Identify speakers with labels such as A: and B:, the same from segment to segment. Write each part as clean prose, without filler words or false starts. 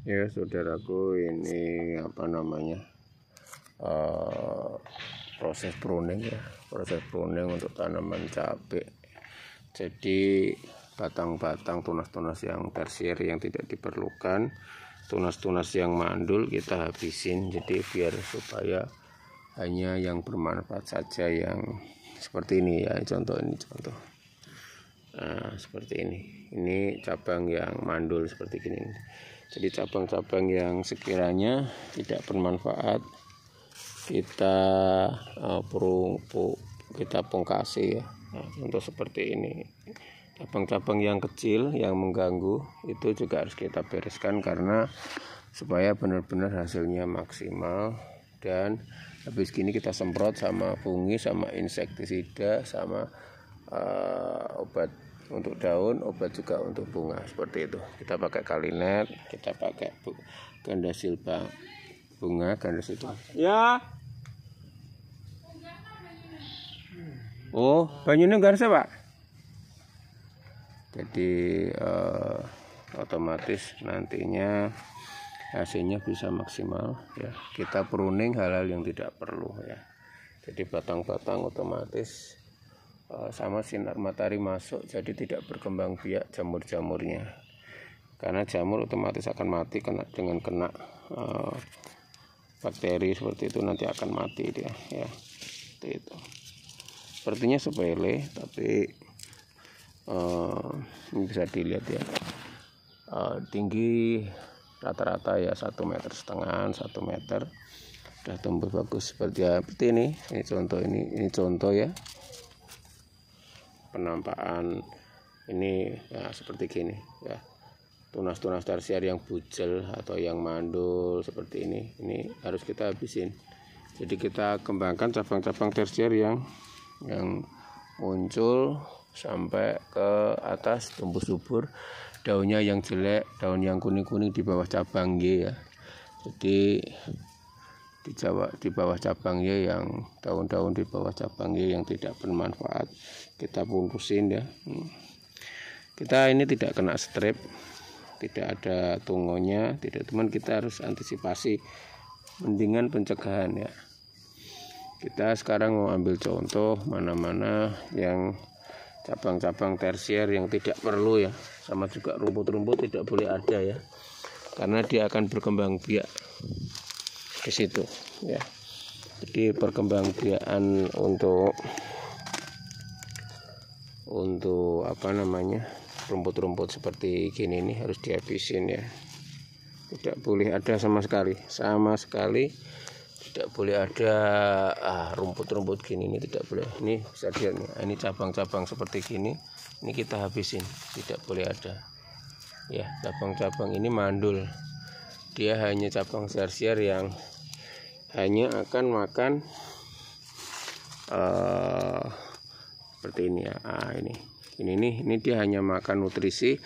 A: Ya saudaraku, ini apa namanya, proses pruning ya, proses pruning untuk tanaman cabai. Jadi batang-batang tunas-tunas yang tersier yang tidak diperlukan, tunas-tunas yang mandul kita habisin. Jadi biar supaya hanya yang bermanfaat saja yang seperti ini ya. Contoh ini contoh. Nah, seperti ini cabang yang mandul seperti ini. Jadi cabang-cabang yang sekiranya tidak bermanfaat kita kita pungkasi ya. Nah, untuk seperti ini, cabang-cabang yang kecil yang mengganggu itu juga harus kita bereskan karena supaya benar-benar hasilnya maksimal. Dan habis gini kita semprot sama fungi, sama insektisida, sama obat untuk daun, obat juga untuk bunga, seperti itu. Kita pakai kalinet, kita pakai ganda silba bunga, ganda silba ya. Oh, banyunya enggak ada Pak. Jadi otomatis nantinya hasilnya bisa maksimal ya. Kita pruning hal-hal yang tidak perlu ya. Jadi batang-batang otomatis sama sinar matahari masuk, jadi tidak berkembang biak jamur-jamurnya, karena jamur otomatis akan mati dengan kena bakteri seperti itu, nanti akan mati dia ya. Seperti itu. Sepertinya sepele tapi ini bisa dilihat ya, tinggi rata-rata ya 1,5 meter, 1 meter, udah tumbuh bagus seperti ini. Ini contoh ya, penampakan ini ya seperti gini ya. Tunas-tunas tersier yang bujel atau yang mandul seperti ini harus kita habisin. Jadi kita kembangkan cabang-cabang tersier yang muncul sampai ke atas, tumbuh subur. Daunnya yang jelek, daun yang kuning-kuning di bawah cabang Y ya. Jadi di bawah cabang Y, yang daun-daun di bawah cabang Y yang tidak bermanfaat kita pungusin ya. Kita ini tidak kena strip, tidak ada tungonya, tidak, teman, kita harus antisipasi, mendingan pencegahan ya. Kita sekarang mau ambil contoh mana-mana yang cabang-cabang tersier yang tidak perlu ya, sama juga rumput-rumput tidak boleh ada ya, karena dia akan berkembang biak di situ ya. Jadi perkembangbiakan untuk apa namanya, rumput-rumput seperti gini ini harus dihabisin ya. Tidak boleh ada sama sekali tidak boleh ada rumput-rumput gini, ini tidak boleh. Ini bisa dilihat nih, ini cabang-cabang seperti gini, ini kita habisin, tidak boleh ada ya. Cabang-cabang ini mandul, dia hanya cabang tersier yang hanya akan makan seperti ini ya. Ini dia hanya makan nutrisi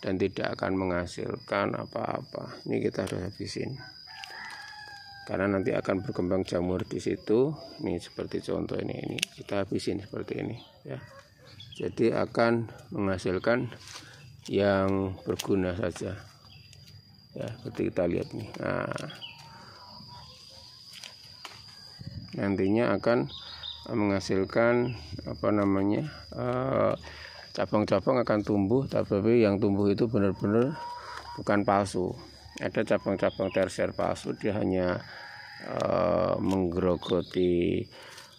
A: dan tidak akan menghasilkan apa-apa. Ini kita harus habisin karena nanti akan berkembang jamur di situ. Ini seperti contoh ini kita habisin seperti ini ya. Jadi akan menghasilkan yang berguna saja ya, seperti kita lihat nih. Nah, nantinya akan menghasilkan apa namanya, cabang-cabang akan tumbuh, tapi yang tumbuh itu benar-benar bukan palsu. Ada cabang-cabang tersier palsu, dia hanya menggerogoti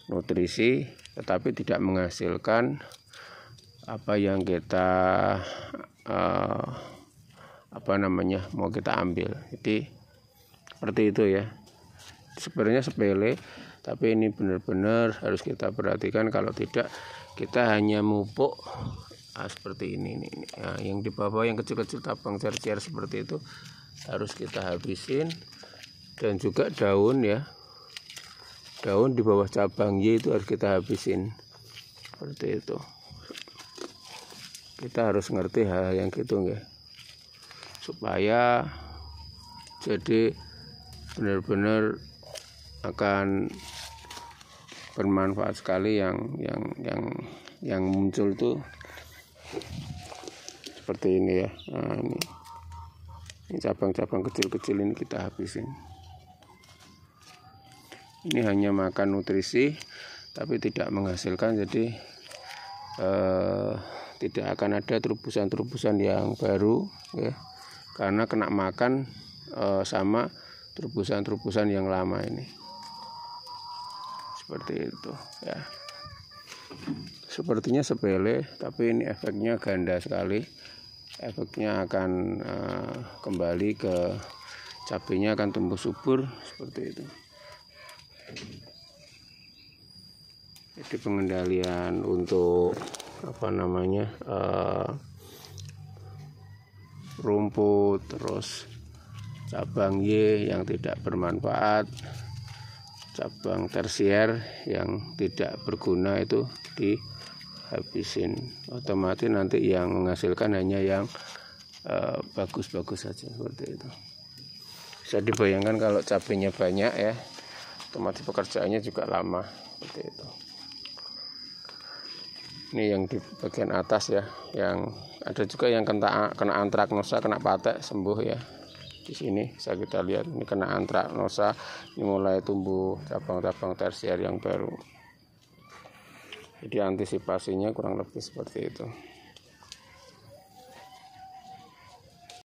A: nutrisi tetapi tidak menghasilkan apa yang kita apa namanya mau kita ambil. Jadi seperti itu ya. Sebenarnya sepele, tapi ini benar-benar harus kita perhatikan. Kalau tidak, kita hanya mupuk seperti ini. Nah, yang di bawah yang kecil-kecil cabang tersier seperti itu harus kita habisin. Dan juga daun ya, daun di bawah cabang Y itu harus kita habisin seperti itu. Kita harus ngerti hal yang gitu ya, supaya jadi benar-benar akan bermanfaat sekali yang muncul tuh seperti ini ya. Nah, Ini cabang-cabang kecil-kecil ini kita habisin. Ini hanya makan nutrisi tapi tidak menghasilkan, jadi tidak akan ada terobosan-terobosan yang baru ya, karena kena makan sama terobosan-terobosan yang lama ini. Seperti itu ya. Sepertinya sepele, tapi ini efeknya ganda sekali. Efeknya akan kembali ke cabenya, akan tumbuh subur seperti itu. Jadi pengendalian untuk rumput, terus cabang Y yang tidak bermanfaat, cabang tersier yang tidak berguna itu dihabisin. Otomatis nanti yang menghasilkan hanya yang bagus-bagus saja, seperti itu. Bisa dibayangkan kalau cabenya banyak ya, otomatis pekerjaannya juga lama, seperti itu. Ini yang di bagian atas ya, yang ada juga yang kena antraknosa, kena patek sembuh ya. Di sini bisa kita lihat ini kena antraknosa, ini mulai tumbuh cabang-cabang tersier yang baru. Jadi antisipasinya kurang lebih seperti itu.